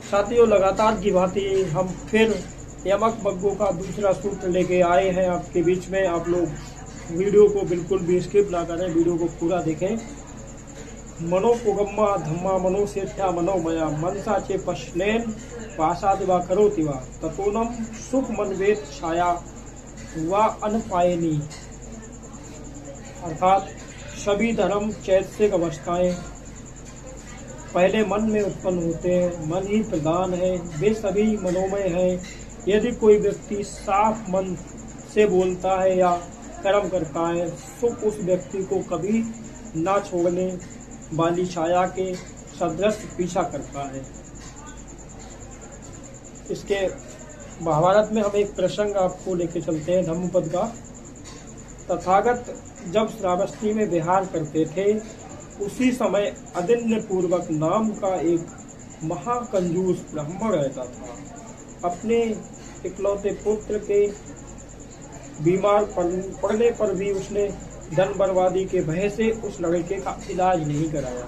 साथियों, लगातार की भांति हम फिर यमक बग्गों का दूसरा सूत्र लेके आए हैं आपके बीच में। आप लोग वीडियो को बिल्कुल भी स्किप ना करें, वीडियो को पूरा देखें। मनोपुगम्मा धम्मा मनोसेठ्या मनोमया मनसा चे पश्नेन पासादिवा करोति वा ततोनम सुख मनवेत छाया वा अनपायनी। अर्थात सभी धर्म चैतसिक अवस्थाएं पहले मन में उत्पन्न होते हैं, मन ही प्रधान है, वे सभी मनोमय हैं। यदि कोई व्यक्ति साफ मन से बोलता है या कर्म करता है, सुख उस व्यक्ति को कभी ना छोड़ने वाली छाया के सदृश पीछा करता है। इसके महाभारत में हम एक प्रसंग आपको लेके चलते हैं धम्मपद का। तथागत जब श्रावस्ती में विहार करते थे, उसी समय अदिन्य पूर्वक नाम का एक महाकंजूस ब्राह्मण रहता था। अपने इकलौते पुत्र के बीमार पड़ने पर भी उसने धन बर्बादी के भय से उस लड़के का इलाज नहीं कराया।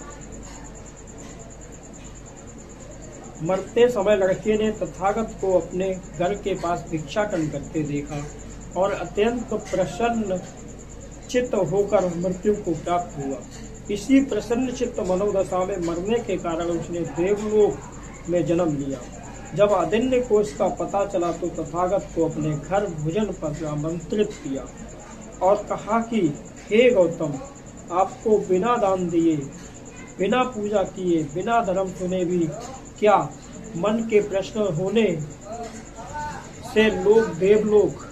मरते समय लड़के ने तथागत को अपने घर के पास भिक्षाटन करते देखा और अत्यंत प्रसन्न चित्त होकर मृत्यु को प्राप्त हुआ। इसी प्रसन्न चित्त मनोदशा में मरने के कारण उसने देवलोक में जन्म लिया। जब अदिन्य को इसका पता चला तो तथागत को अपने घर भोजन पर आमंत्रित किया और कहा कि हे गौतम, आपको बिना दान दिए, बिना पूजा किए, बिना धर्म सुने भी क्या मन के प्रश्न होने से लोग देवलोक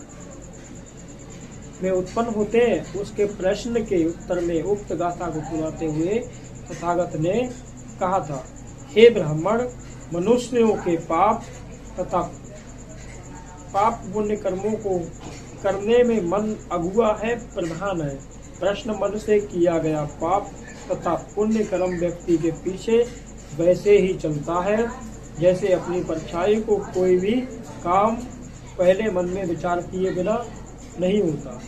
में उत्पन्न होते हैं। उसके प्रश्न के उत्तर में उक्त गाथा को सुनाते हुए तथागत ने कहा था, हे ब्राह्मण, मनुष्यों के पाप तथा पाप पुण्य कर्मों को करने में मन अगुआ है, प्रधान है। प्रश्न मन से किया गया पाप तथा पुण्य कर्म व्यक्ति के पीछे वैसे ही चलता है जैसे अपनी परछाई को कोई भी काम पहले मन में विचार किए बिना नहीं होता।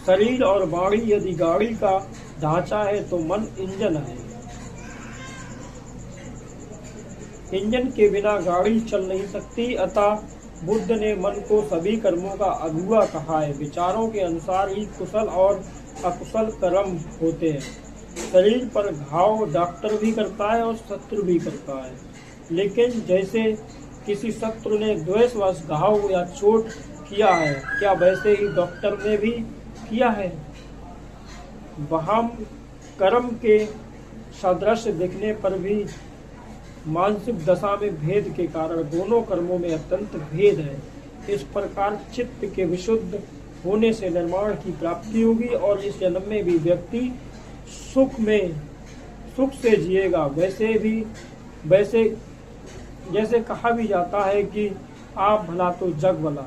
शरीर और वाणी यदि गाड़ी का ढांचा है तो मन इंजन है। इंजन के बिना गाड़ी चल नहीं सकती। अतः बुद्ध ने मन को सभी कर्मों का अगुआ कहा है। विचारों के अनुसार ही कुशल और अकुशल कर्म होते हैं। शरीर पर घाव डॉक्टर भी करता है और शत्रु भी करता है, लेकिन जैसे किसी शत्रु ने द्वेषवश घाव या चोट किया है, क्या वैसे ही डॉक्टर ने भी किया है? वहां कर्म के सदृश दिखने पर भी मानसिक दशा में भेद के कारण दोनों कर्मों में अत्यंत भेद है। इस प्रकार चित्त के विशुद्ध होने से निर्माण की प्राप्ति होगी और इस जन्म में भी व्यक्ति सुख से जिएगा। वैसे जैसे कहा भी जाता है कि आप भला तो जग भला।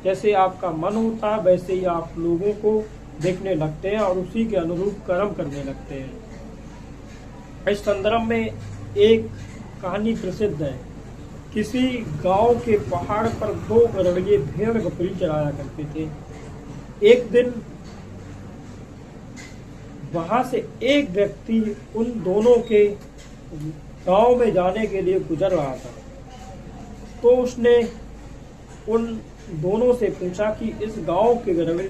जैसे आपका मन होता है वैसे ही आप लोगों को देखने लगते हैं और उसी के अनुरूप कर्म करने लगते हैं। इस संदर्भ में एक कहानी प्रसिद्ध है। किसी गांव के पहाड़ पर दो गधे भेड़ बकरी चराया करते थे। एक दिन वहां से एक व्यक्ति उन दोनों के गांव में जाने के लिए गुजर रहा था, तो उसने उन दोनों से पूछा कि इस गांव के गधे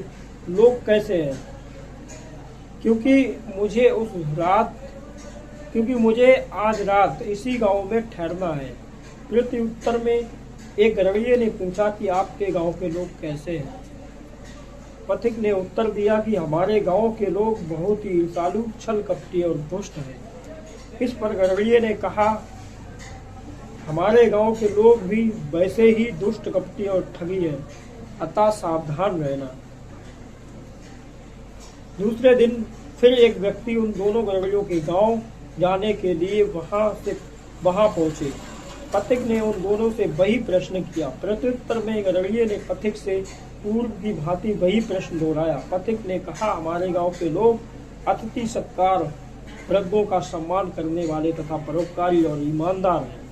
लोग कैसे हैं, क्योंकि मुझे आज रात इसी गांव में ठहरना है। प्रत्युत्तर में एक गधे ने पूछा कि आपके गांव के लोग कैसे हैं। पथिक ने उत्तर दिया कि हमारे गांव के लोग बहुत ही ईर्ष्यालु, छल कपटी और दुष्ट हैं। इस पर गधे ने कहा, हमारे गांव के लोग भी वैसे ही दुष्ट, कपटी और ठगी हैं, अतः सावधान रहना। दूसरे दिन फिर एक व्यक्ति उन दोनों गधों के गांव जाने के लिए वहां पहुंचे। पथिक ने उन दोनों से वही प्रश्न किया। प्रत्युत्तर में गधे ने पथिक से पूर्व की भांति वही प्रश्न दोहराया। पथिक ने कहा, हमारे गांव के लोग अतिथि सत्कार, वृद्धों का सम्मान करने वाले तथा परोपकारी और ईमानदार हैं।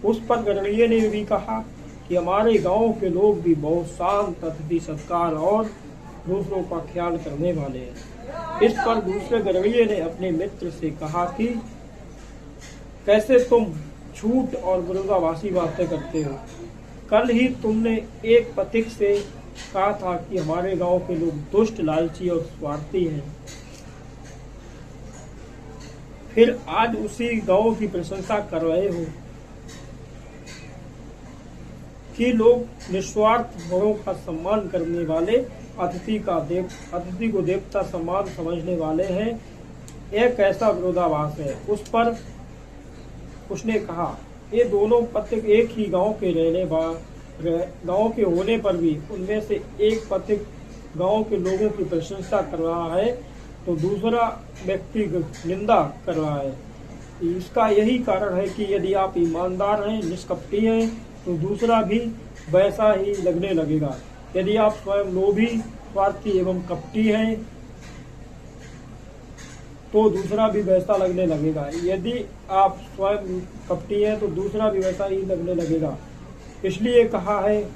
उस पर गधे ने भी कहा कि हमारे गांव के लोग भी बहुत शांत, अतिथि सत्कार और दूसरों का ख्याल करने वाले हैं। इस पर दूसरे गधे ने अपने मित्र से कहा कि कैसे तुम झूठ और विरोधाभासी बातें करते हो। कल ही तुमने एक पथिक से कहा था कि हमारे गांव के लोग दुष्ट, लालची और स्वार्थी हैं। फिर आज उसी गांव की प्रशंसा कर रहे हो कि लोग निस्वार्थ बड़ों का सम्मान करने वाले, अतिथि को देवता सम्मान समझने वाले हैं। यह कैसा विरोधाभास है। उस पर उसने कहा, ये दोनों पथिक एक ही गांव के होने पर भी उनमें से एक पथिक गांव के लोगों की प्रशंसा कर रहा है तो दूसरा व्यक्ति निंदा कर रहा है। इसका यही कारण है कि यदि आप ईमानदार हैं, निष्कपटी हैं, तो दूसरा भी वैसा ही लगने लगेगा। यदि आप स्वयं लोभी, स्वार्थी एवं कपटी हैं तो दूसरा भी वैसा लगने लगेगा। यदि आप स्वयं कपटी हैं तो दूसरा भी वैसा ही लगने लगेगा। इसलिए कहा है,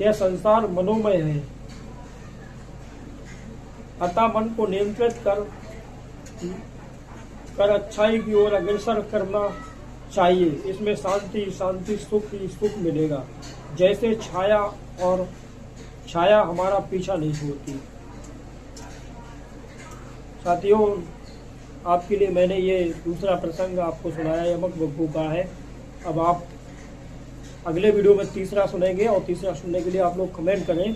यह संसार मनोमय है, अतः मन को नियंत्रित कर अच्छाई की ओर अग्रसर करना चाहिए। इसमें शांति सुख मिलेगा। जैसे छाया हमारा पीछा नहीं छोड़ती। साथियों, आपके लिए मैंने ये दूसरा प्रसंग आपको सुनाया, यमक बब्बू का है। अब आप अगले वीडियो में तीसरा सुनेंगे और तीसरा सुनने के लिए आप लोग कमेंट करें।